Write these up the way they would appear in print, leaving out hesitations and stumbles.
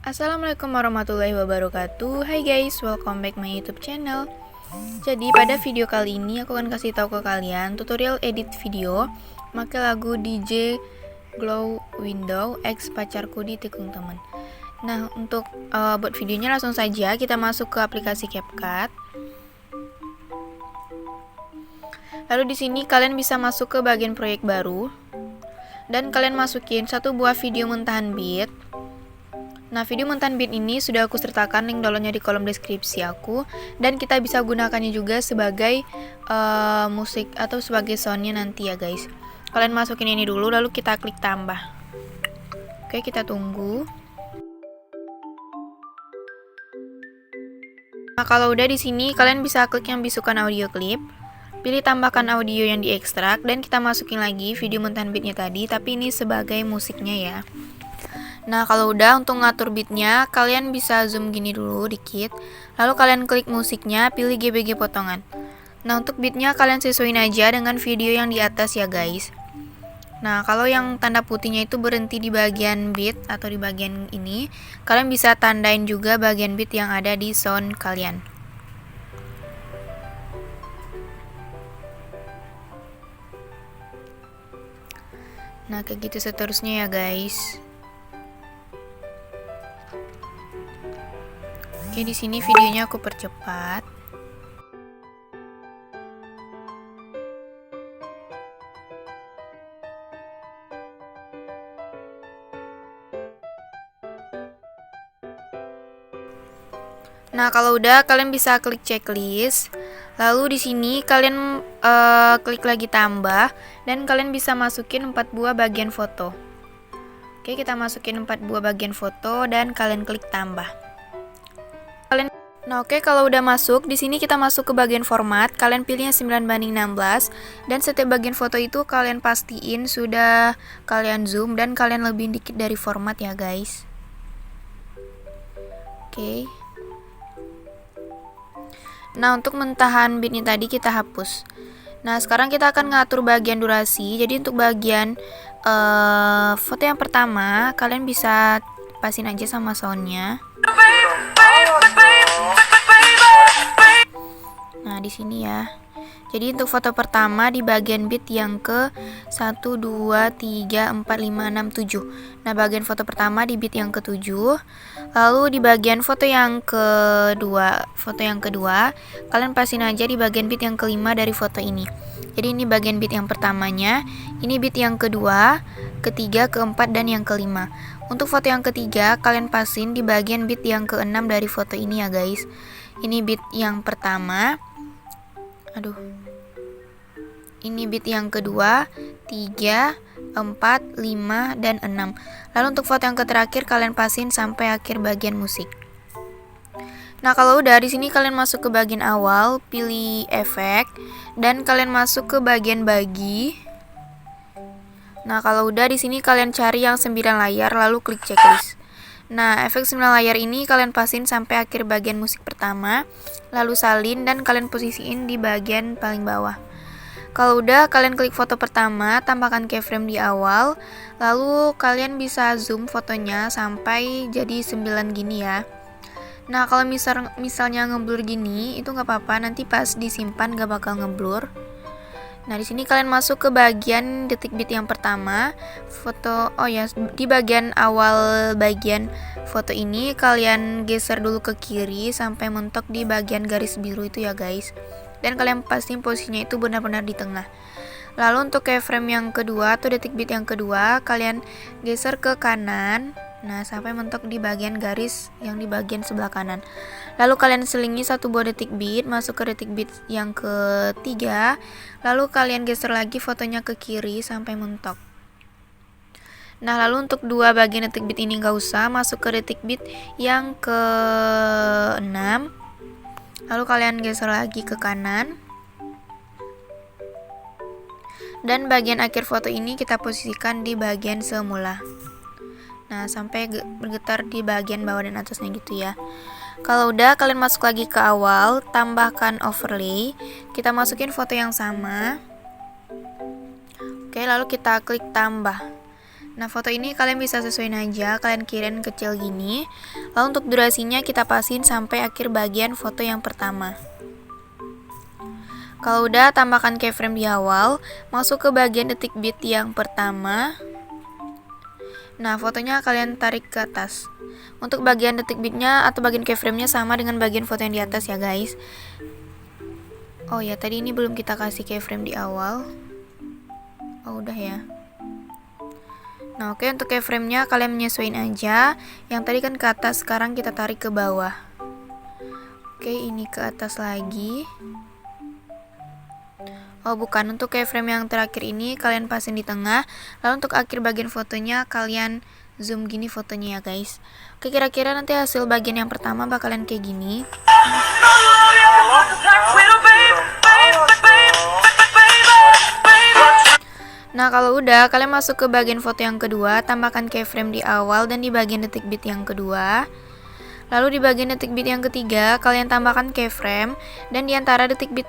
Assalamualaikum warahmatullahi wabarakatuh. Hai guys, welcome back my YouTube channel. Jadi pada video kali ini aku akan kasih tahu ke kalian tutorial edit video pakai lagu DJ Glow Window X Pacarku Ditikung Temen. Nah, untuk buat videonya langsung saja kita masuk ke aplikasi CapCut. Lalu di sini kalian bisa masuk ke bagian proyek baru dan kalian masukin satu buah video mentahan beat. Nah, video mentahan beat ini sudah aku sertakan link downloadnya di kolom deskripsi aku, dan kita bisa gunakannya juga sebagai musik atau sebagai soundnya nanti ya guys. Kalian masukin ini dulu, lalu kita klik tambah. Oke, kita tunggu. Nah, kalau udah di sini kalian bisa klik yang bisukan audio clip, pilih tambahkan audio yang diekstrak, dan kita masukin lagi video mentahan beatnya tadi, tapi ini sebagai musiknya ya. Nah, kalau udah, untuk ngatur beatnya kalian bisa zoom gini dulu dikit, lalu kalian klik musiknya, pilih GBG potongan. Nah, untuk beatnya kalian sesuaiin aja dengan video yang di atas ya guys. Nah, kalau yang tanda putihnya itu berhenti di bagian beat atau di bagian ini, kalian bisa tandain juga bagian beat yang ada di sound kalian. Nah, kayak gitu seterusnya ya guys. Oke, di sini videonya aku percepat. Nah, kalau udah kalian bisa klik checklist. Lalu di sini kalian klik lagi tambah dan kalian bisa masukin 4 buah bagian foto. Oke, kita masukin 4 buah bagian foto dan kalian klik tambah. Nah, oke, kalau udah masuk, di sini kita masuk ke bagian format. Kalian pilihnya 9:16 dan setiap bagian foto itu kalian pastiin sudah kalian zoom dan kalian lebihin dikit dari format ya, guys. Oke. Nah, untuk mentahan beatnya tadi kita hapus. Nah, sekarang kita akan ngatur bagian durasi. Jadi untuk bagian foto yang pertama, kalian bisa pasin aja sama soundnya. Nah, di sini ya. Jadi untuk foto pertama di bagian beat yang ke 1 2 3 4 5 6 7. Nah, bagian foto pertama di beat yang ke-7. Lalu di bagian foto yang kedua, kalian pasin aja di bagian beat yang kelima dari foto ini. Jadi ini bagian beat yang pertamanya, ini beat yang kedua, ketiga, keempat, dan yang kelima. Untuk foto yang ketiga, kalian pasin di bagian beat yang ke-6 dari foto ini ya guys. Ini beat yang pertama. Ini beat yang kedua, 3, 4, 5, dan 6. Lalu untuk foto yang terakhir kalian pasin sampai akhir bagian musik. Nah, kalau udah di sini kalian masuk ke bagian awal, pilih efek dan kalian masuk ke bagian bagi. Nah, kalau udah di sini kalian cari yang 9 layar lalu klik checklist. Nah, efek 9 layar ini kalian pasin sampai akhir bagian musik pertama, lalu salin dan kalian posisiin di bagian paling bawah. Kalau udah, kalian klik foto pertama, tambahkan keyframe di awal, lalu kalian bisa zoom fotonya sampai jadi 9 gini ya. Nah, kalau misalnya ngeblur gini, itu nggak apa-apa, nanti pas disimpan gak bakal ngeblur. Nah, di sini kalian masuk ke bagian detik beat yang pertama, di bagian awal bagian foto ini kalian geser dulu ke kiri sampai mentok di bagian garis biru itu ya guys. Dan kalian pastiin posisinya itu benar-benar di tengah. Lalu untuk keyframe yang kedua atau detik beat yang kedua, kalian geser ke kanan. Nah, sampai mentok di bagian garis yang di bagian sebelah kanan. Lalu kalian selingi satu buah detik beat masuk ke detik beat yang ketiga. Lalu kalian geser lagi fotonya ke kiri sampai mentok. Nah, lalu untuk dua bagian detik beat ini nggak usah, masuk ke detik beat yang ke-6. Lalu kalian geser lagi ke kanan. Dan bagian akhir foto ini kita posisikan di bagian semula. Nah, sampai bergetar di bagian bawah dan atasnya gitu ya. Kalau udah, kalian masuk lagi ke awal, tambahkan overlay. Kita masukin foto yang sama. Oke, lalu kita klik tambah. Nah, foto ini kalian bisa sesuaiin aja, kalian kirain kecil gini. Lalu untuk durasinya kita pasin sampai akhir bagian foto yang pertama. Kalau udah, tambahkan keyframe di awal, masuk ke bagian detik bit yang pertama. Nah, fotonya kalian tarik ke atas. Untuk bagian detik bitnya atau bagian keyframe-nya sama dengan bagian foto yang di atas ya guys. Oh ya, tadi ini belum kita kasih keyframe di awal. Oh, udah ya. Nah, oke, untuk keyframe-nya kalian menyesuaikan aja. Yang tadi kan ke atas, sekarang kita tarik ke bawah. Oke, ini ke atas lagi. Oh bukan, untuk keyframe yang terakhir ini kalian pasin di tengah. Lalu untuk akhir bagian fotonya kalian zoom gini fotonya ya guys. Oke, kira-kira nanti hasil bagian yang pertama bakalan kayak gini. Nah, kalau udah, kalian masuk ke bagian foto yang kedua, tambahkan keyframe di awal dan di bagian detik bit yang kedua. Lalu di bagian detik bit yang ketiga, kalian tambahkan keyframe, dan di antara detik bit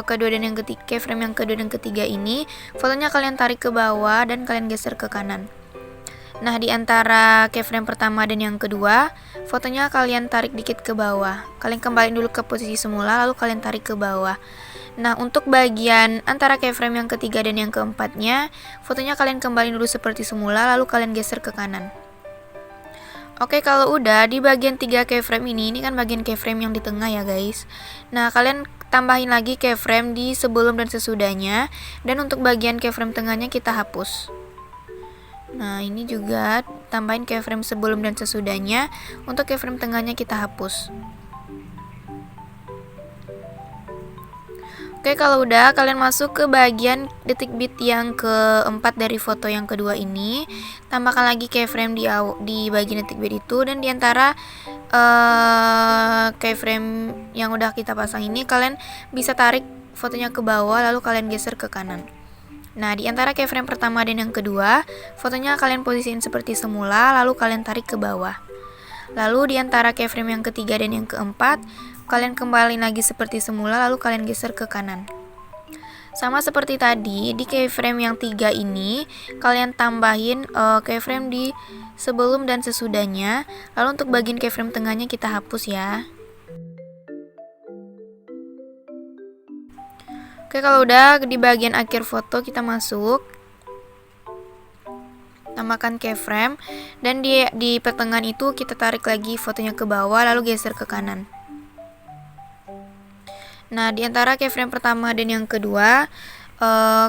kedua dan yang ketiga, keyframe yang kedua dan ketiga ini, fotonya kalian tarik ke bawah dan kalian geser ke kanan. Nah, di antara keyframe pertama dan yang kedua, fotonya kalian tarik dikit ke bawah. Kalian kembali dulu ke posisi semula, lalu kalian tarik ke bawah. Nah, untuk bagian antara keyframe yang ketiga dan yang keempatnya, fotonya kalian kembali dulu seperti semula, lalu kalian geser ke kanan. Oke, kalau udah, di bagian 3 keyframe ini kan bagian keyframe yang di tengah ya guys. Nah, kalian tambahin lagi keyframe di sebelum dan sesudahnya. Dan untuk bagian keyframe tengahnya kita hapus. Nah, ini juga tambahin keyframe sebelum dan sesudahnya. Untuk keyframe tengahnya kita hapus. Oke, kalau udah, kalian masuk ke bagian detik bit yang keempat dari foto yang kedua ini. Tambahkan lagi keyframe di bagian detik bit itu. Dan diantara keyframe yang udah kita pasang ini, kalian bisa tarik fotonya ke bawah, lalu kalian geser ke kanan. Nah, di antara keyframe pertama dan yang kedua, fotonya kalian posisiin seperti semula, lalu kalian tarik ke bawah. Lalu di antara keyframe yang ketiga dan yang keempat, kalian kembali lagi seperti semula, lalu kalian geser ke kanan. Sama seperti tadi, di keyframe yang 3 ini, kalian tambahin keyframe di sebelum dan sesudahnya. Lalu untuk bagian keyframe tengahnya kita hapus ya. Oke, kalau udah, di bagian akhir foto kita masuk. Tambahkan keyframe, dan di pertengahan itu kita tarik lagi fotonya ke bawah, lalu geser ke kanan. Nah, di antara keyframe pertama dan yang kedua,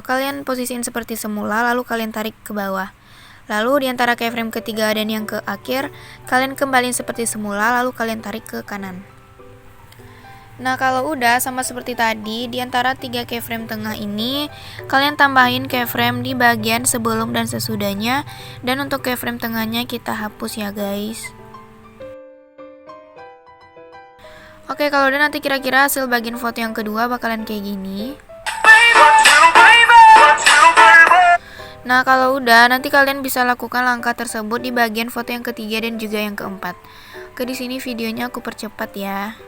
kalian posisiin seperti semula, lalu kalian tarik ke bawah. Lalu di antara keyframe ketiga dan yang ke akhir, kalian kembali seperti semula, lalu kalian tarik ke kanan. Nah, kalau udah sama seperti tadi, di antara 3 keyframe tengah ini, kalian tambahin keyframe di bagian sebelum dan sesudahnya. Dan untuk keyframe tengahnya kita hapus ya guys. Oke, kalau udah, nanti kira-kira hasil bagian foto yang kedua bakalan kayak gini. Nah, kalau udah, nanti kalian bisa lakukan langkah tersebut di bagian foto yang ketiga dan juga yang keempat. Oke, di sini videonya aku percepat ya.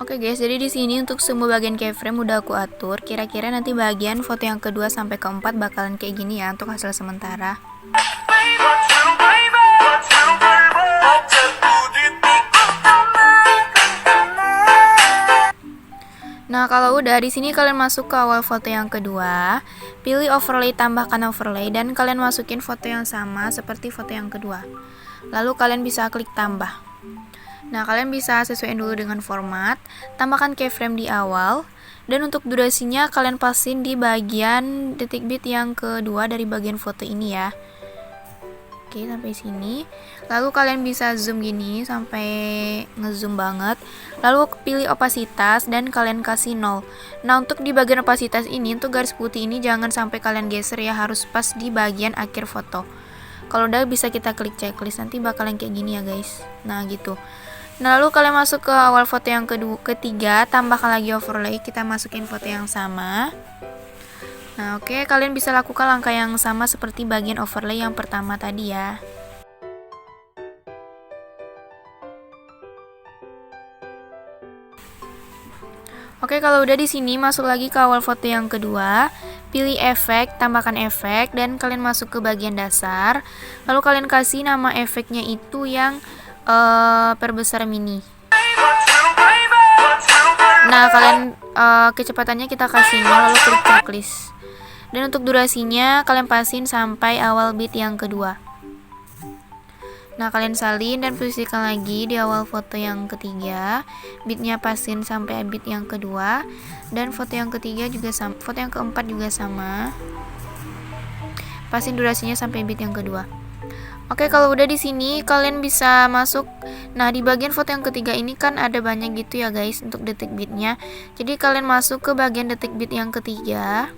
Oke guys, jadi di sini untuk semua bagian keyframe udah aku atur. Kira-kira nanti bagian foto yang kedua sampai keempat bakalan kayak gini ya untuk hasil sementara. Nah, kalau udah di sini kalian masuk ke awal foto yang kedua, pilih overlay, tambahkan overlay, dan kalian masukin foto yang sama seperti foto yang kedua. Lalu kalian bisa klik tambah. Nah, kalian bisa sesuaikan dulu dengan format, tambahkan keyframe di awal, dan untuk durasinya kalian pasin di bagian detik bit yang kedua dari bagian foto ini ya. Oke, sampai sini. Lalu kalian bisa zoom gini sampai ngezoom banget. Lalu pilih opasitas dan kalian kasih 0. Nah, untuk di bagian opasitas ini, untuk garis putih ini jangan sampai kalian geser ya, harus pas di bagian akhir foto. Kalau udah bisa kita klik checklist, nanti bakalan kayak gini ya guys. Nah, gitu. Nah, lalu kalian masuk ke awal foto yang ketiga, tambahkan lagi overlay, kita masukin foto yang sama. Nah, oke, kalian bisa lakukan langkah yang sama seperti bagian overlay yang pertama tadi ya. Oke, kalau udah di sini masuk lagi ke awal foto yang kedua, pilih efek, tambahkan efek, dan kalian masuk ke bagian dasar. Lalu kalian kasih nama efeknya itu yang perbesar mini. Nah, kalian kecepatannya kita kasih 0, lalu klik checklist. Dan untuk durasinya kalian pasin sampai awal bit yang kedua. Nah, kalian salin dan posisikan lagi di awal foto yang ketiga. Bitnya pasin sampai bit yang kedua. Dan foto yang ketiga juga sama, foto yang keempat juga sama. Pasin durasinya sampai bit yang kedua. Oke, kalau udah di sini kalian bisa masuk. Nah, di bagian foto yang ketiga ini kan ada banyak gitu ya guys untuk detik bitnya. Jadi kalian masuk ke bagian detik bit yang ketiga.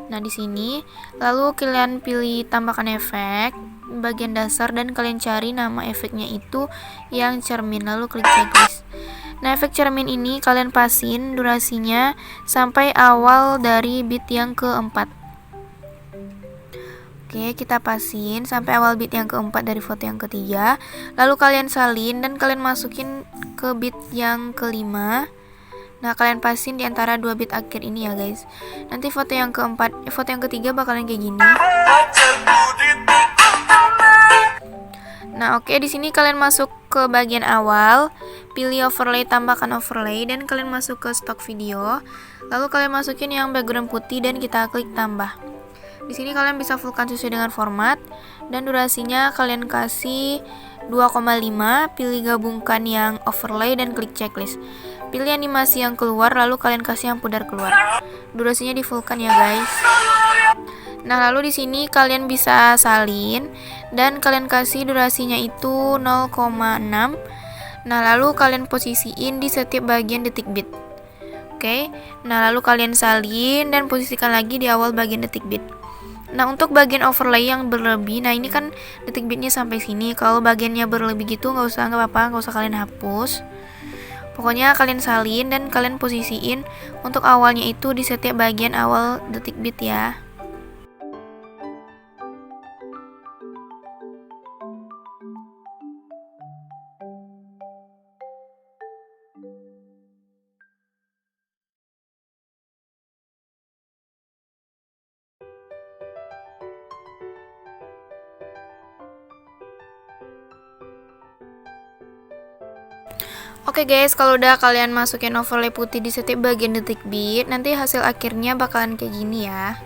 Nah, di sini lalu kalian pilih tambahkan efek bagian dasar dan kalian cari nama efeknya itu yang cermin, lalu klik checklist. Nah, efek cermin ini kalian pasin durasinya sampai awal dari bit yang keempat. Oke, kita pasin sampai awal bit yang keempat dari foto yang ketiga. Lalu kalian salin dan kalian masukin ke bit yang kelima. Nah, kalian pasin di antara dua bit akhir ini ya guys. Nanti foto yang ketiga bakalan kayak gini. Nah, oke, di sini kalian masuk ke bagian awal, pilih overlay, tambahkan overlay, dan kalian masuk ke stok video. Lalu kalian masukin yang background putih dan kita klik tambah. Di sini kalian bisa fullkan sesuai dengan format dan durasinya kalian kasih 2,5, pilih gabungkan yang overlay dan klik checklist. Pilih animasi yang keluar, lalu kalian kasih yang pudar keluar. Durasinya di fullkan ya guys. Nah, lalu di sini kalian bisa salin dan kalian kasih durasinya itu 0,6. Nah, lalu kalian posisiin di setiap bagian detik bit. Oke. Nah, lalu kalian salin dan posisikan lagi di awal bagian detik bit. Nah, untuk bagian overlay yang berlebih, nah ini kan detik bitnya sampai sini. Kalau bagiannya berlebih gitu nggak apa-apa, nggak usah kalian hapus. Pokoknya kalian salin dan kalian posisiin untuk awalnya itu di setiap bagian awal detik bit ya. Oke guys, kalau udah kalian masukin overlay putih di setiap bagian detik bit, nanti hasil akhirnya bakalan kayak gini ya.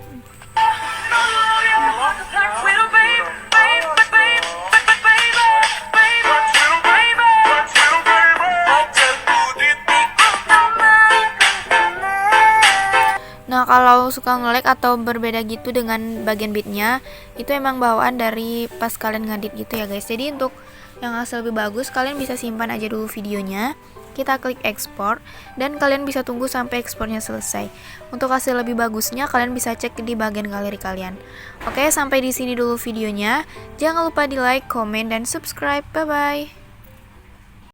Nah, kalau suka nge-lag atau berbeda gitu dengan bagian bitnya, itu emang bawaan dari pas kalian ngedit gitu ya guys. Jadi untuk yang hasil lebih bagus, kalian bisa simpan aja dulu videonya. Kita klik ekspor dan kalian bisa tunggu sampai ekspornya selesai. Untuk hasil lebih bagusnya, kalian bisa cek di bagian galeri kalian. Oke, sampai di sini dulu videonya. Jangan lupa di like, komen, dan subscribe. Bye bye.